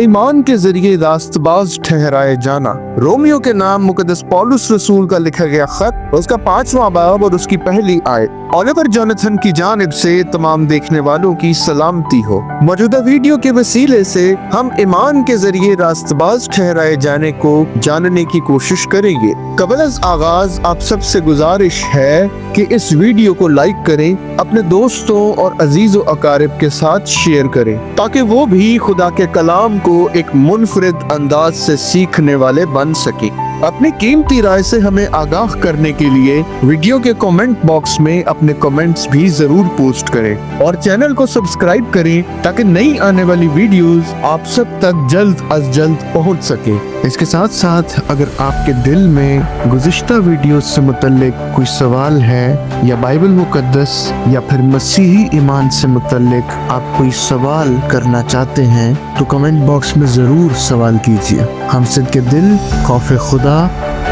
ईमान के जरिए रास्तबाज ठहराए जाना। रोमियो के नाम मुकद्दस पौलुस रसूल का लिखा गया खत, उसका 5वां बाब और उसकी पहली आयत। ओलिवर जोनाथन की जानिब से तमाम देखने वालों की सलामती हो। मौजूदा वीडियो के वसीले से हम ईमान के जरिए रास्तबाज ठहराए जाने को जानने की कोशिश करेंगे। कबल अज़ आगाज आप सबसे गुजारिश है कि इस वीडियो को लाइक करें, अपने दोस्तों और अजीजों अकारिब के साथ शेयर करें ताकि वो भी खुदा के कलाम को एक मुनफरिद अंदाज से सीखने वाले बन सके। अपनी कीमती राय से हमें आगाह करने के लिए वीडियो के कमेंट बॉक्स में अपने कमेंट्स भी जरूर पोस्ट करें और चैनल को सब्सक्राइब करें ताकि नई आने वाली वीडियोस आप सब तक जल्द अज जल्द पहुंच सके। इसके साथ साथ अगर आपके दिल में गुज़िश्ता वीडियो से मुतल्लिक कोई सवाल है या बाइबल मुकद्दस या फिर मसीही ईमान से मुतल्लिक आप कोई सवाल करना चाहते हैं तो कमेंट बॉक्स में ज़रूर सवाल कीजिए। हम सिद्क़े दिल, खौफ खुदा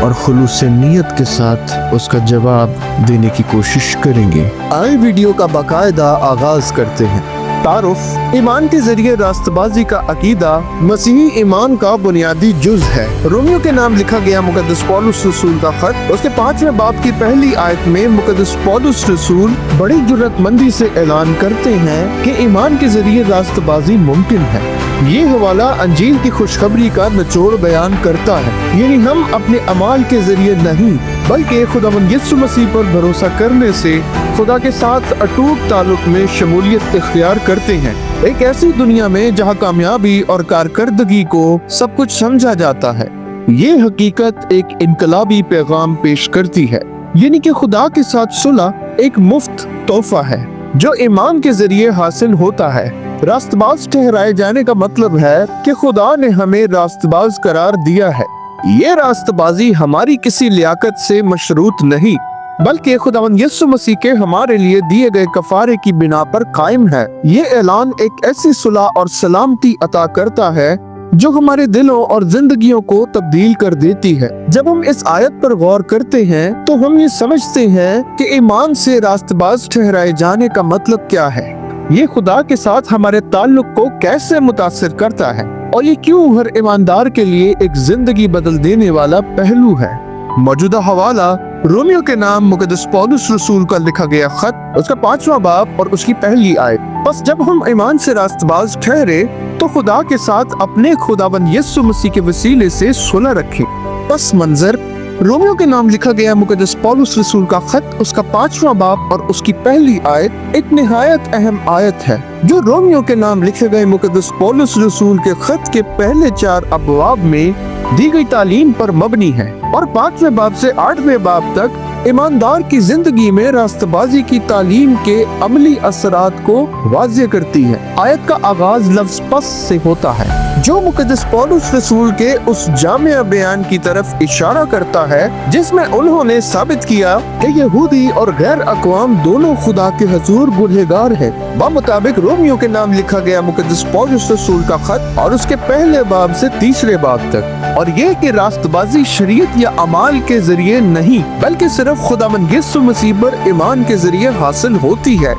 और खुलूस नीयत के साथ उसका जवाब देने की कोशिश करेंगे। आए वीडियो का बाकायदा आगाज करते हैं। तारुफ, ईमान के जरिए रास्तबाजी का अकीदा मसीही ईमान का बुनियादी जुज है। रोमियो के नाम लिखा गया मुकद्दस पौलुस रसूल का खत, उसके 5वें बाब की पहली आयत में मुकद्दस पौलुस रसूल बड़ी जुर्रतमंदी से ऐलान करते हैं कि ईमान के जरिए रास्तबाजी मुमकिन है। ये हवाला अंजील की खुशखबरी का निचोड़ बयान करता है, यानी हम अपने अमाल के जरिए नहीं बल्कि खुदावंद यीशु मसीह पर भरोसा करने से खुदा के साथ अटूट ताल्लुक में शमूलियत इख्तियार करते हैं। एक ऐसी दुनिया में जहाँ कामयाबी और कारकर्दगी को सब कुछ समझा जाता है, ये हकीकत एक इनकलाबी पैगाम पेश करती है, यानी कि खुदा के साथ सुलह एक मुफ्त तोहफा है जो ईमान के जरिए हासिल होता है। रास्तबाज ठहराए जाने का मतलब है कि खुदा ने हमें रास्तबाज करार दिया है। ये रास्तबाजी हमारी किसी लियाकत से मशरूत नहीं बल्कि खुदावंद यीशु मसीह के हमारे लिए दिए गए कफारे की बिना पर कायम है। ये ऐलान एक ऐसी सुलह और सलामती अता करता है जो हमारे दिलों और जिंदगियों को तब्दील कर देती है। जब हम इस आयत पर गौर करते हैं तो हम ये समझते हैं कि ईमान से रास्तबाज ठहराए जाने का मतलब क्या है, ये खुदा के साथ हमारे ताल्लुक को कैसे मुतासिर करता है और ये क्यों हर ईमानदार के लिए एक जिंदगी बदल देने वाला पहलू है। मौजूदा हवाला रोमियो के नाम मुकद्दस पौलुस रसूल का लिखा गया खत, उसका 5वां बाब और उसकी पहली आयत। बस जब हम ईमान से रास्तबाज ठहरे तो खुदा के साथ अपने खुदाबंद यीशु मसीह के वसीले से सुलह रखें। पस मंजर रोमियो के नाम लिखा गया मुकद्दस पौलुस रसूल का खत, उसका 5वां बाब और उसकी पहली आयत एक निहायत अहम आयत है जो रोमियो के नाम लिखे गए मुकद्दस पौलुस रसूल के खत के पहले 4 अबवाब में दी गई तालीम पर मबनी है और 5वें बाब से 8वें बाब तक ईमानदार की जिंदगी में रास्तबाजी की तालीम के अमली असरात को वाज़ेह करती है। आयत का आगाज लफ्ज पस से होता है जो मुकद्दस पौलुस रसूल के उस जामिया बयान की तरफ इशारा करता है जिसमें उन्होंने साबित किया कि यहूदी और गैर अक़वाम दोनों खुदा के हुज़ूर गुनहगार हैं। मुताबिक रोमियो के नाम लिखा गया मुकद्दस पौलुस रसूल का खत और उसके पहले बाब से 3रे बाब तक, और ये कि रास्तबाजी शरीयत या अमाल के जरिए नहीं बल्कि सिर्फ खुदावंद यीशु मसीह पर ईमान के जरिए हासिल होती है।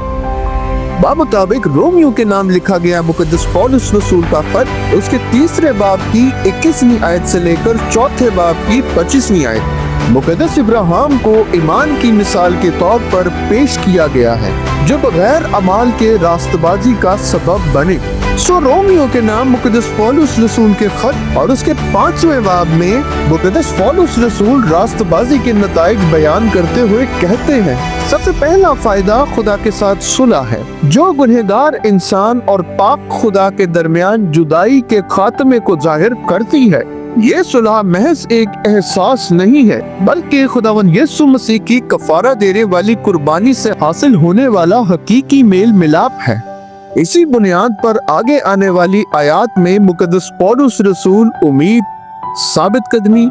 मुताबिक रोमियो के नाम लिखा गया मुकद्दस पौलुस रसूल का खत उसके 3रे बाब की 21वीं आयत से लेकर 4थे बाब की 25वीं आयत मुकद्दस इब्राहिम को ईमान की मिसाल के तौर पर पेश किया गया है जो बगैर अमाल के रास्तबाजी का सबब बने। सो रोमियो के नाम मुकद्दस पौलुस रसूल के खत और उसके 5वें बाब में मुकद्दस पौलुस रसूल रास्तबाजी के नताइज बयान करते हुए कहते हैं, सबसे पहला फायदा खुदा के साथ सुलह है जो गुनहगार इंसान और पाक खुदा के दरमियान जुदाई के खात्मे को जाहिर करती है। ये सुलह महज एक एहसास नहीं है बल्कि खुदावंद यीशु मसीह की कफारा देने वाली कुर्बानी से हासिल होने वाला हकीकी मेल मिलाप है। इसी बुनियाद पर आगे आने वाली आयत में मुकद्दस पौलुस रसूल उम्मीद, साबित कदमी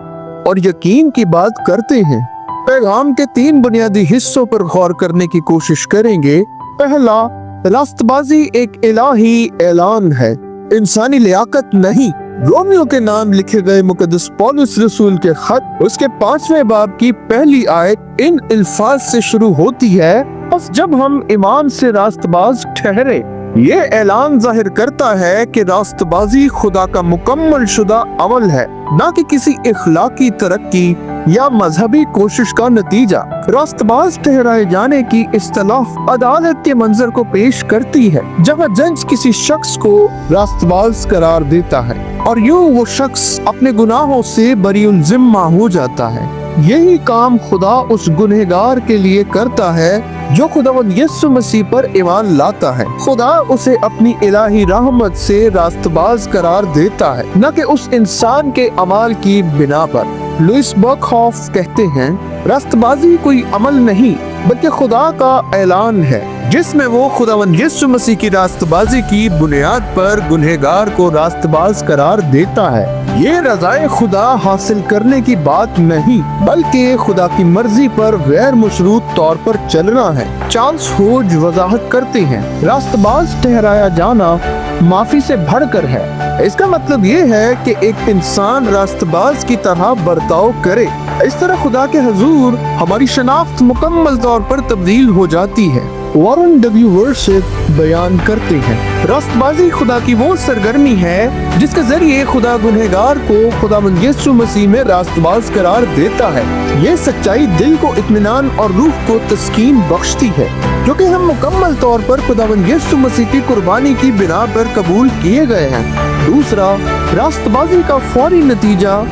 और यकीन की बात करते हैं। पैगाम के 3 बुनियादी हिस्सों पर गौर करने की कोशिश करेंगे। पहला, रास्तबाजी एक इलाही ऐलान है, इंसानी लियाकत नहीं। रोमियो के नाम लिखे गए मुकद्दस पौलुस रसूल के खत उसके 5वें बाब की पहली आयत इन अल्फाज से शुरू होती है, बस जब हम ईमान से रास्तबाज ठहरे ये ऐलान जाहिर करता है कि रास्तबाजी खुदा का मुकम्मल शुदा अमल है, न कि किसी इखलाकी तरक्की या मजहबी कोशिश का नतीजा। रास्तबाज ठहराए जाने की इस्तिलाह अदालत के मंजर को पेश करती है, जहाँ जज किसी शख्स को रास्तबाज करार देता है और यूं वो शख्स अपने गुनाहों से बरीउल जिम्मा हो जाता है। यही काम खुदा उस गुनहगार के लिए करता है जो खुदावंद यीशु मसीह पर ईमान लाता है। खुदा उसे अपनी इलाही रहमत से रास्तबाज करार देता है, न कि उस इंसान के अमाल की बिना पर। लुइस बर्कहॉफ कहते हैं, रास्तबाजी कोई अमल नहीं बल्कि खुदा का ऐलान है, जिसमें वो खुदावंद यीशु मसीह की रास्तबाजी की बुनियाद पर गुनहगार को रास्तबाज करार देता है। ये रज़ाए खुदा हासिल करने की बात नहीं बल्कि खुदा की मर्जी पर गैर मशरूत तौर पर चलना है। चार्ल्स होज वजाहत करते हैं, रास्तबाज ठहराया जाना माफी से बढ़कर है। इसका मतलब ये है कि एक इंसान रास्तबाज की तरह बर्ताव करे। इस तरह खुदा के हुजूर हमारी शनाख्त मुकम्मल तौर पर तब्दील हो जाती है। वॉरेन डब्ल्यू वर्शिप बयान करते हैं, रास्तबाजी खुदा की वो सरगर्मी है जिसके जरिए खुदा गुनहगार को खुदावंद यीशु मसीह में रास्तबाज करार देता है। ये सच्चाई दिल को इत्मीनान और रूह को तस्कीन बख्शती है, क्योंकि हम मुकम्मल तौर पर खुदावंद यीशु मसीह की कुर्बानी की बिना पर कबूल किए गए हैं। दूसरा, रास्तबाजी का फौरी नतीजा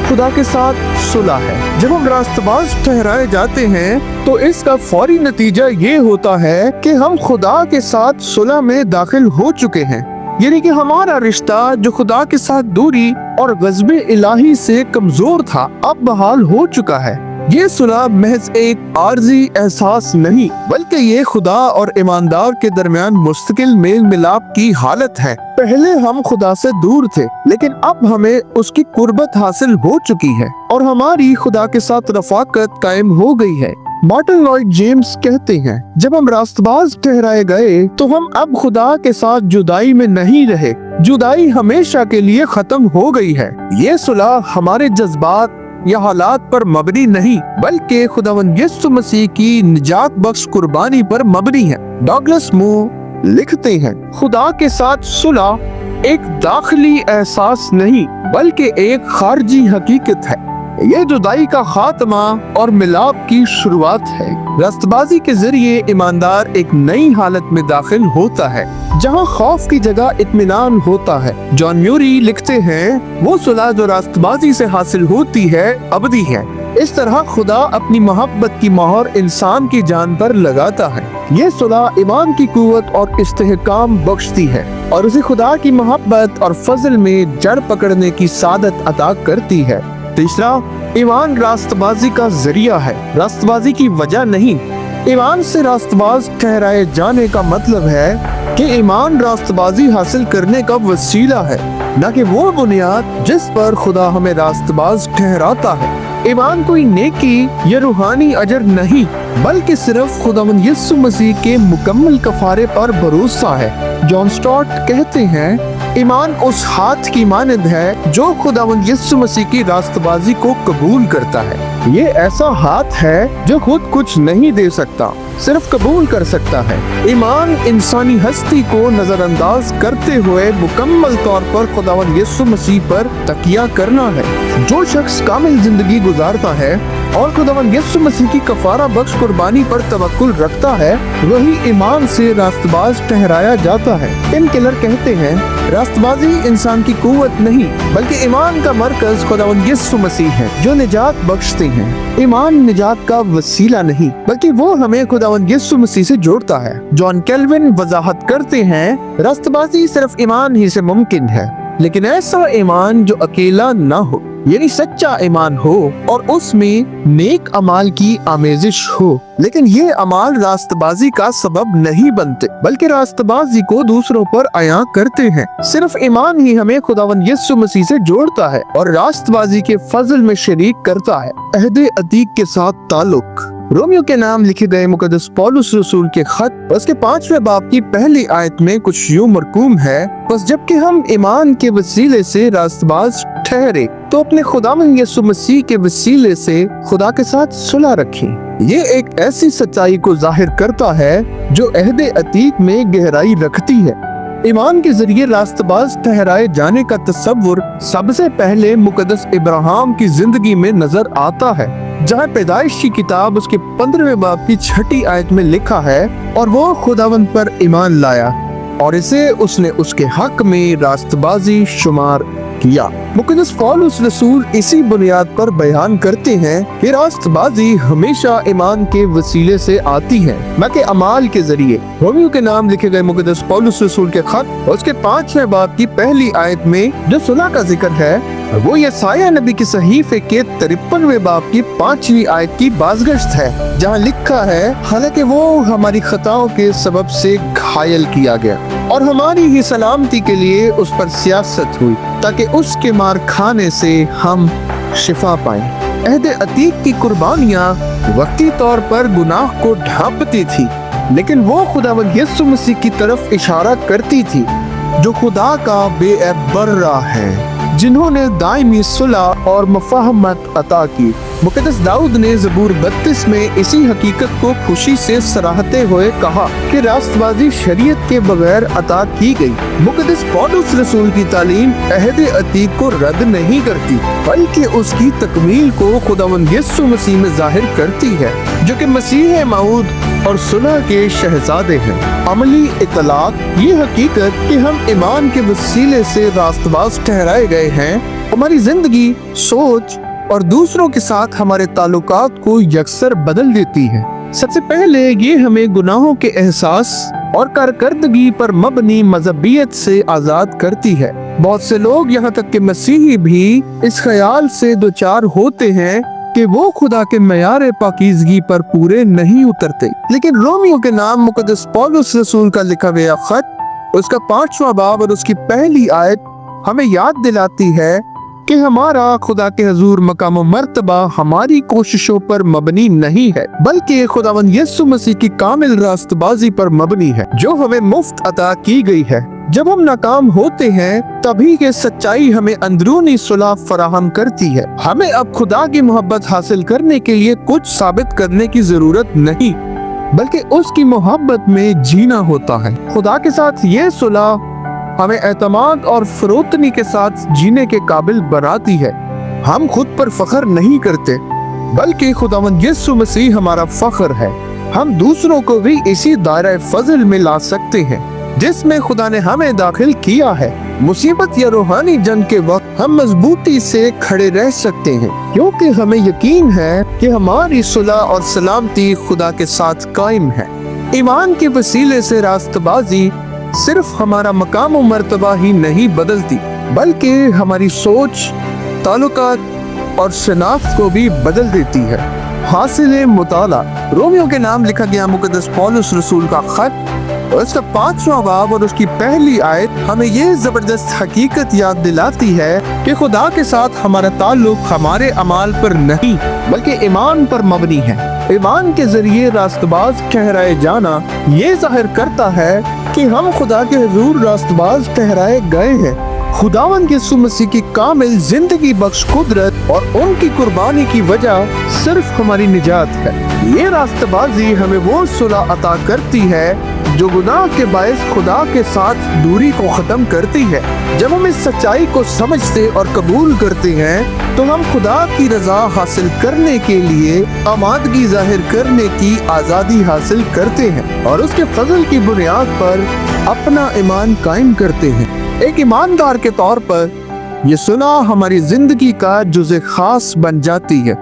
खुदा के साथ सुलह है। जब हम रास्तबाज ठहराए जाते हैं तो इसका फौरी नतीजा ये होता है कि हम खुदा के साथ सुलह में दाखिल हो चुके हैं, यानी कि हमारा रिश्ता जो खुदा के साथ दूरी और गज़बे इलाही से कमजोर था अब बहाल हो चुका है। ये सुलह महज एक आर्जी एहसास नहीं बल्कि ये खुदा और ईमानदार के दरमियान मुस्तकिल मेल मिलाप की हालत है। पहले हम खुदा से दूर थे, लेकिन अब हमें उसकी कुर्बत हासिल हो चुकी है और हमारी खुदा के साथ रफाकत कायम हो गई है। मार्टिन लॉयड जेम्स कहते हैं, जब हम रास्तबाज ठहराए गए तो हम अब खुदा के साथ जुदाई में नहीं रहे। जुदाई हमेशा के लिए खत्म हो गई है। ये सुलह हमारे जज्बात या हालात पर मबनी नहीं बल्कि खुदावंद यीशु मसीह की निजात बख्श कुर्बानी पर मबनी है। डॉगलस मूर लिखते हैं, खुदा के साथ सुलह एक दाखिली एहसास नहीं बल्कि एक खारजी हकीकत है। ये जुदाई का खात्मा और मिलाप की शुरुआत है। रास्तबाजी के जरिए ईमानदार एक नई हालत में दाखिल होता है जहाँ खौफ की जगह इत्मीनान होता है। जॉन म्यूरी लिखते हैं, वो सुलह जो रास्तबाजी से हासिल होती है अबदी है। इस तरह खुदा अपनी मोहब्बत की मोहर इंसान की जान पर लगाता है। ये सुलह ईमान की कुव्वत और इस्तेहकाम बख्शती है और उसे खुदा की मोहब्बत और फजल में जड़ पकड़ने की सादत अता करती है। तीसरा, ईमान रास्तबाजी का जरिया है, रास्तबाजी की वजह नहीं। ईमान से रास्तबाज ठहराए जाने का मतलब है कि ईमान रास्तबाजी हासिल करने का वसीला है, न कि वो बुनियाद जिस पर खुदा हमें रास्तबाज ठहराता है। ईमान कोई नेकी या रूहानी अजर नहीं बल्कि सिर्फ खुदावंद यीशु मसीह के मुकम्मल कफारे पर भरोसा है। जॉन स्टॉट कहते हैं, ईमान उस हाथ की मानद है जो खुदावंद यीशु मसीह की रास्तबाजी को कबूल करता है। ये ऐसा हाथ है जो खुद कुछ नहीं दे सकता, सिर्फ कबूल कर सकता है। ईमान इंसानी हस्ती को नजरअंदाज करते हुए मुकम्मल तौर पर खुदावंद यीशु मसीह पर तकिया करना है। जो शख्स कामिल जिंदगी गुजारता है और खुदावंद यीशु मसीह की कफारा बख्श कुर्बानी पर तवक्कुल रखता है, वही ईमान से रास्तबाज ठहराया जाता है। टिम केलर कहते हैं, रास्तबाजी इंसान की कुव्वत नहीं बल्कि ईमान का मरकज खुदावंद यीशु मसीह है जो निजात बख्शते हैं। ईमान निजात का वसीला नहीं बल्कि वो हमें खुदावंद यीशु मसीह से जोड़ता है। जॉन कैल्विन वजाहत करते हैं, रास्तबाजी सिर्फ ईमान ही से मुमकिन है, लेकिन ऐसा ईमान जो अकेला ना हो, यानी सच्चा ईमान हो और उसमें नेक अमाल की आमेजिश हो। लेकिन ये अमाल रास्तबाजी का सबब नहीं बनते बल्कि रास्तबाजी को दूसरों पर अया करते हैं। सिर्फ ईमान ही हमें खुदावंद यीशु मसीह से जोड़ता है और रास्तबाजी के फजल में शरीक करता है। अहद अतीक के साथ ताल्लुक। रोमियो के नाम लिखे गए मुकद्दस पौलुस रसूल के खत उसके 5वें बाब की पहली आयत में कुछ यूं मरकूम है, बस जबकि हम ईमान के वसीले से रास्तबाज ठहरे तो अपने खुदावंद यीशु मसीह के वसीले से खुदा के साथ सुलह रखें। ये एक ऐसी सच्चाई को जाहिर करता है जो अहद अतीक में गहराई रखती है। ईमान के जरिए रास्तबाज ठहराए जाने का तस्वुर सबसे पहले मुकद्दस इब्राहिम की जिंदगी में नजर आता है, जहाँ पैदाइश की किताब उसके 15वें बाब की 6ठी आयत में लिखा है, और वो खुदावंद पर ईमान लाया और इसे उसने उसके हक में रास्तबाजी शुमार किया। मुकद्दस पौलुस रसूल इसी बुनियाद पर बयान करते हैं कि रास्तबाजी हमेशा ईमान के वसीले से आती है, न कि अमाल के जरिए। रोमियो के नाम लिखे गए मुकद्दस पौलुस रसूल के खत उसके 5वें बाब की पहली आयत में जो सुलह का जिक्र है वो यसाया नबी की सहीफे के 53वें बाब की 5वीं आयत की बाज़गश्त है, जहाँ लिखा है, हालांकि वो हमारी खताओं के सबब से घायल किया गया और हमारी ही सलामती के लिए उस पर सियासत हुई ताकि उसके मार खाने से हम शिफा पाएं। अहद अतीक की कुर्बानियां वक्ती तौर पर गुनाह को ढांपती थी, लेकिन वो खुदावंद यीशु मसीह की तरफ इशारा करती थी जो खुदा का बेऐब बर्रा है, जिन्होंने दायमी सुलह और मुफाहमत अता की। मुकद्दस दाऊद ने ज़बूर 32 में इसी हकीकत को खुशी से सराहते हुए कहा कि रास्तबाजी शरीयत के बगैर अता की गई। मुकद्दस पौलुस रसूल की तालीम अहद अतीक को रद्द नहीं करती, बल्कि उसकी तकमील को खुदावंद यीशु मसीह में जाहिर करती है, जो कि मसीह मऊद और सुलह के शहजादे हैं। अमली इतलाक, ये हकीकत कि हम ईमान के वसीले से रास्तबाज ठहराए गए हैं, हमारी जिंदगी, सोच और दूसरों के साथ हमारे ताल्लुकात को यकसर बदल देती है। सबसे पहले ये हमें गुनाहों के एहसास और कारकर्दगी पर मबनी मजहबियत से आजाद करती है। बहुत से लोग, यहाँ तक कि मसीही भी, इस ख्याल से दोचार होते हैं कि वो खुदा के मयार पाकीज़गी पर पूरे नहीं उतरते। लेकिन रोमियो के नाम मुकद्दस पौलुस रसूल का लिखा गया खत उसका 5वां बाब और उसकी पहली आयत हमें याद दिलाती है कि हमारा खुदा के हजूर मकाम मर्तबा हमारी कोशिशों पर मबनी नहीं है, बल्कि खुदावंद यीशु मसीह की कामिल रास्तबाजी पर मबनी है, जो हमें मुफ्त अता की गई है। जब हम नाकाम होते हैं तभी ये सच्चाई हमें अंदरूनी सुलह फराहम करती है। हमें अब खुदा की मोहब्बत हासिल करने के लिए कुछ साबित करने की जरूरत नहीं, बल्कि उसकी मोहब्बत में जीना होता है। खुदा के साथ ये सुलह हमें एतमाद और फरोतनी के साथ जीने के काबिल बनाती है। हम खुद पर फख्र नहीं करते, बल्कि खुदावंद यीशु मसीह हमारा फख्र है। हम दूसरों को भी इसी दायरे फजल में ला सकते हैं जिसमें खुदा ने हमें दाखिल किया है। मुसीबत या रूहानी जंग के वक्त हम मजबूती से खड़े रह सकते हैं, क्योंकि हमें यकीन है कि हमारी सुलह और सलामती खुदा के साथ कायम है। ईमान के वसीले से रास्तबाजी सिर्फ हमारा मकाम और मर्तबा ही नहीं बदलती, बल्कि हमारी सोच, ताल्लुकात और शनाख्त को भी बदल देती है। हासिल मुताला, रोमियो के नाम लिखा गया मुकद्दस पौलुस रसूल का खत और इसका 5वां बाब और उसकी पहली आयत हमें ये जबरदस्त हकीकत याद दिलाती है कि खुदा के साथ हमारा ताल्लुक हमारे अमाल पर नहीं, बल्कि ईमान पर मबनी है। ईमान के जरिए रास्तबाज ठहराए जाना ये जाहिर करता है कि हम खुदा के हुजूर रास्तबाज ठहराए गए हैं। खुदावंद यीशु मसीह की कामिल जिंदगी बख्श कुदरत और उनकी कुर्बानी की वजह सिर्फ हमारी निजात है। ये रास्तबाजी हमें वो सुलह अता करती है जो गुनाह के बायस खुदा के साथ दूरी को खत्म करती है। जब हम इस सच्चाई को समझते और कबूल करते हैं तो हम खुदा की रजा हासिल करने के लिए आमादगी जाहिर करने की आज़ादी हासिल करते हैं और उसके फजल की बुनियाद पर अपना ईमान कायम करते हैं। एक ईमानदार के तौर पर ये सुलह हमारी जिंदगी का जुज़े खास बन जाती है,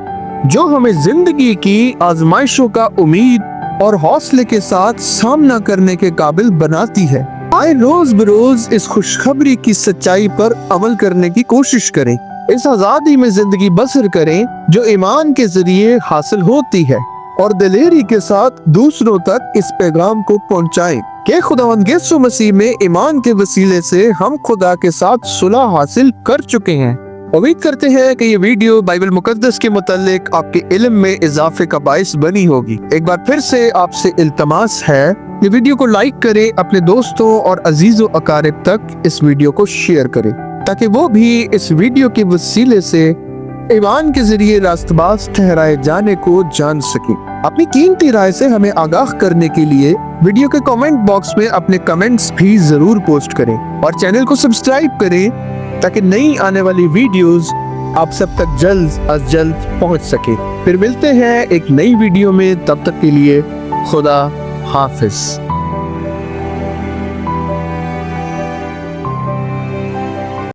जो हमें जिंदगी की आजमाइशों का उम्मीद और हौसले के साथ सामना करने के काबिल बनाती है। आए रोज बरोज इस खुशखबरी की सच्चाई पर अमल करने की कोशिश करें, इस आजादी में जिंदगी बसर करें जो ईमान के जरिए हासिल होती है, और दिलेरी के साथ दूसरों तक इस पैगाम को पहुंचाएं कि खुदावंद यीशु मसीह में ईमान के वसीले से हम खुदा के साथ सुलह हासिल कर चुके हैं امید کرتے ہیں کہ یہ ویڈیو بائبل مقدس کے متعلق آپ کے علم میں اضافے کا باعث بنی ہوگی۔ ایک بار پھر سے آپ سے التماس ہے، یہ ویڈیو کو لائک کریں، اپنے دوستوں اور عزیز و اقارب تک اس ویڈیو کو شیئر کریں تاکہ وہ بھی اس ویڈیو کے وسیلے سے ایمان کے ذریعے راست باز ٹھہرائے جانے کو جان سکیں۔ اپنی قیمتی رائے سے ہمیں آگاہ کرنے کے لیے ویڈیو کے کامنٹ باکس میں اپنے کمنٹس بھی ضرور پوسٹ کریں اور چینل کو سبسکرائب کریں تاکہ نئی آنے والی ویڈیوز آپ سب تک جلد از جلد پہنچ سکے۔ پھر ملتے ہیں ایک نئی ویڈیو میں، تب تک کے لیے خدا حافظ۔